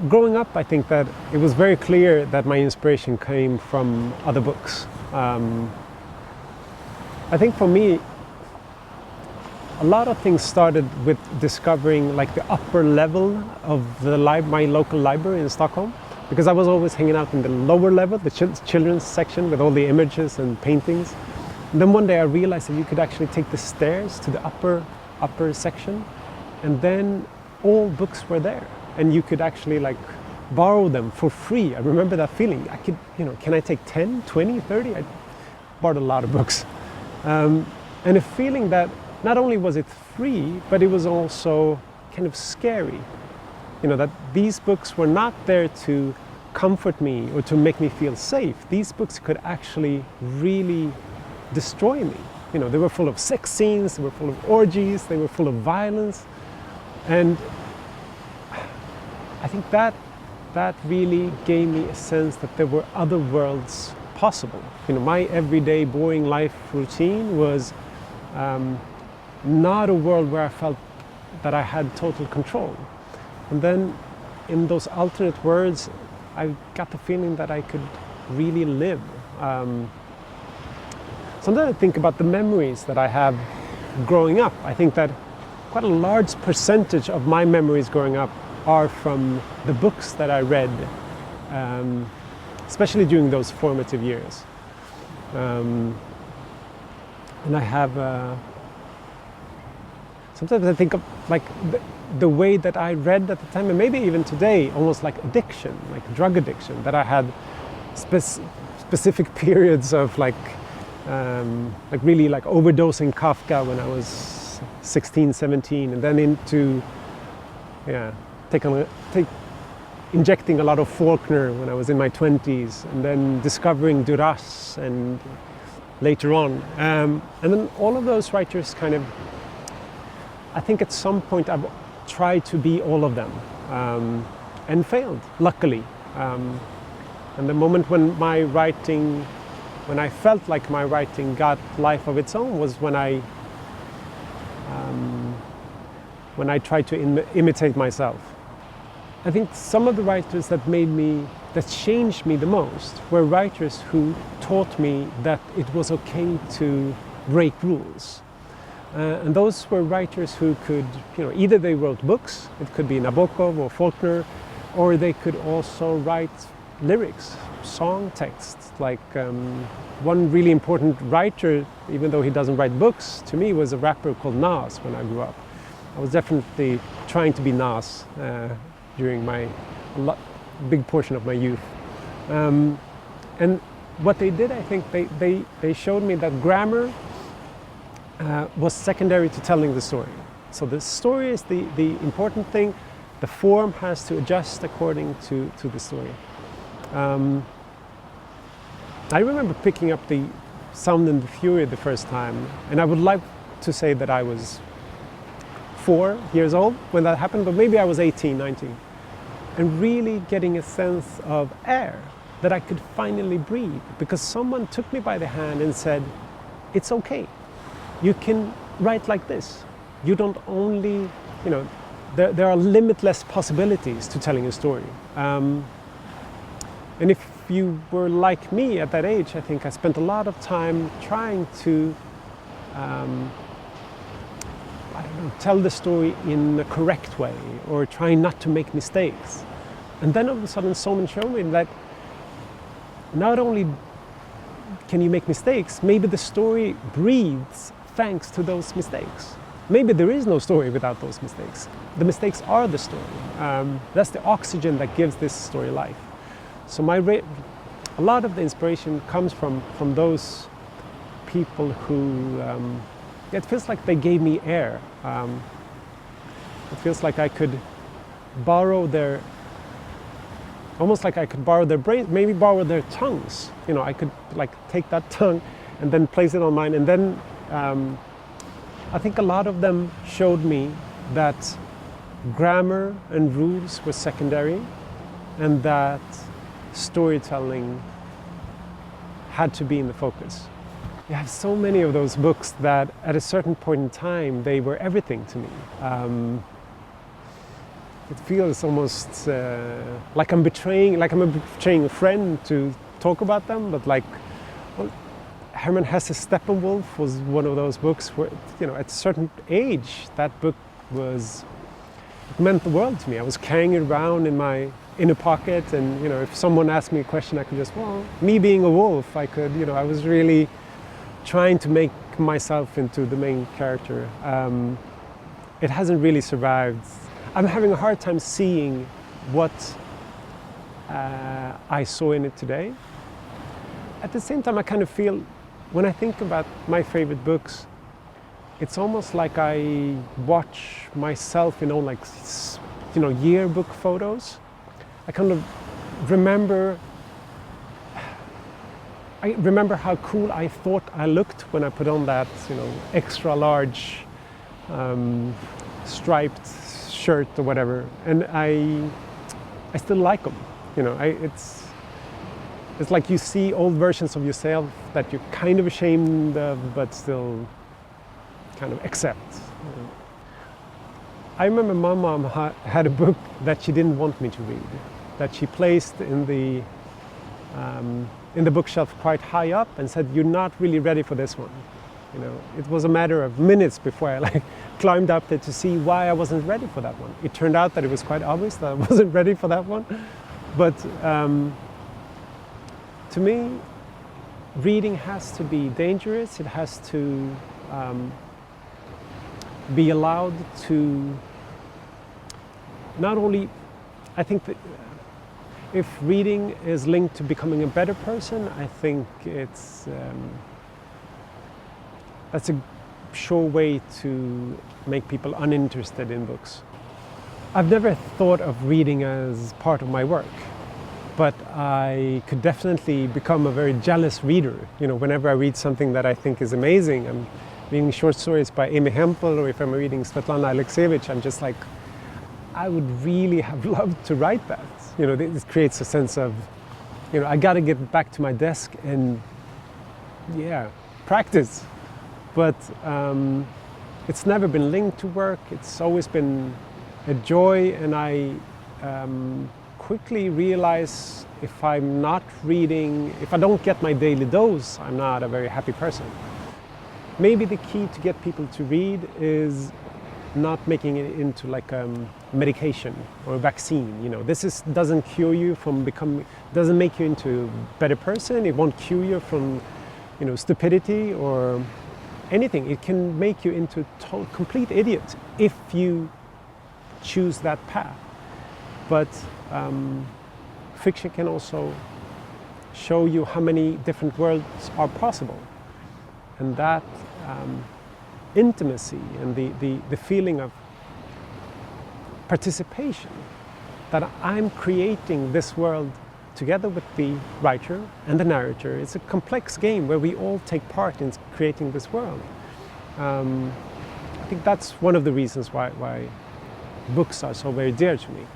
growing up, I think that it was very clear that my inspiration came from other books. I think for me, a lot of things started with discovering like the upper level of my local library in Stockholm, because I was always hanging out in the lower level, the children's section with all the images and paintings. And then one day I realized that you could actually take the stairs to the upper section, and then all books were there, and you could actually like borrow them for free. I remember that feeling. I could, can I take 10, 20, 30? I bought a lot of books. And a feeling that not only was it free, but it was also kind of scary. That these books were not there to comfort me or to make me feel safe. These books could actually really destroy me. They were full of sex scenes, they were full of orgies, they were full of violence. And I think that really gave me a sense that there were other worlds possible. My everyday boring life routine was not a world where I felt that I had total control. And then in those alternate worlds, I got the feeling that I could really live. Sometimes I think about the memories that I have growing up. I think that quite a large percentage of my memories growing up are from the books that I read, especially during those formative years. And I have, sometimes I think of like the way that I read at the time, and maybe even today, almost like addiction, like drug addiction, that I had specific periods of like really like overdosing Kafka when I was 16, 17, and then into, injecting a lot of Faulkner when I was in my 20s, and then discovering Duras and later on. And then all of those writers kind of, I think at some point I've tried to be all of them, and failed, luckily. And the moment when I felt like my writing got life of its own was when I tried to imitate myself. I think some of the writers that changed me the most were writers who taught me that it was okay to break rules. And those were writers who could, either they wrote books, it could be Nabokov or Faulkner, or they could also write lyrics, song texts. Like one really important writer, even though he doesn't write books, to me was a rapper called Nas when I grew up. I was definitely trying to be Nas during big portion of my youth. And what they did, I think, they showed me that grammar was secondary to telling the story. So the story is the important thing. The form has to adjust according to the story. I remember picking up the Sound and the Fury the first time, and I would like to say that I was 4 years old when that happened, but maybe I was 18, 19. And really getting a sense of air, that I could finally breathe, because someone took me by the hand and said, it's okay. You can write like this. You don't only, there are limitless possibilities to telling a story. And if you were like me at that age, I think I spent a lot of time trying to tell the story in a correct way, or trying not to make mistakes. And then all of a sudden someone showed me that not only can you make mistakes, maybe the story breathes thanks to those mistakes. Maybe there is no story without those mistakes. The mistakes are the story. That's the oxygen that gives this story life. So a lot of the inspiration comes from those people who, it feels like they gave me air. It feels like I could borrow almost like I could borrow their brains, maybe borrow their tongues. I could like take that tongue and then place it on mine. And then I think a lot of them showed me that grammar and rules were secondary, and that storytelling had to be in the focus. You have so many of those books that at a certain point in time, they were everything to me. It feels almost like I'm betraying a friend to talk about them, but like, well, Hermann Hesse's Steppenwolf was one of those books where, you know, at a certain age, that book it meant the world to me. I was carrying it around in my inner pocket, and, you know, if someone asked me a question, I could just, well, me being a wolf, I could, you know, I was really trying to make myself into the main character. It hasn't really survived. I'm having a hard time seeing what I saw in it today. At the same time, I kind of feel, when I think about my favorite books, it's almost like I watch myself in all, like, you know, yearbook photos. I kind of remember how cool I thought I looked when I put on that, you know, extra large striped shirt or whatever, and I still like them. You know, it's like you see old versions of yourself that you're kind of ashamed of, but still kind of accept. You know. I remember my mom had a book that she didn't want me to read, that she placed in the bookshelf quite high up and said, "You're not really ready for this one." You know, it was a matter of minutes before I like climbed up there to see why I wasn't ready for that one. It turned out that it was quite obvious that I wasn't ready for that one. But to me, reading has to be dangerous. It has to be allowed to not only, I think that if reading is linked to becoming a better person, I think that's a sure way to make people uninterested in books. I've never thought of reading as part of my work, but I could definitely become a very jealous reader. You know, whenever I read something that I think is amazing, I'm reading short stories by Amy Hempel, or if I'm reading Svetlana Alexievich, I'm just like, I would really have loved to write that. You know, it creates a sense of, you know, I got to get back to my desk and, yeah, practice. But it's never been linked to work. It's always been a joy, and I quickly realize if I'm not reading, if I don't get my daily dose, I'm not a very happy person. Maybe the key to get people to read is not making it into like medication or a vaccine. You know, doesn't cure you from doesn't make you into a better person. It won't cure you from, you know, stupidity or anything. It can make you into a complete idiot if you choose that path. But fiction can also show you how many different worlds are possible, and that intimacy and the feeling of participation, that I'm creating this world together with the writer and the narrator. It's a complex game where we all take part in creating this world. I think that's one of the reasons why books are so very dear to me.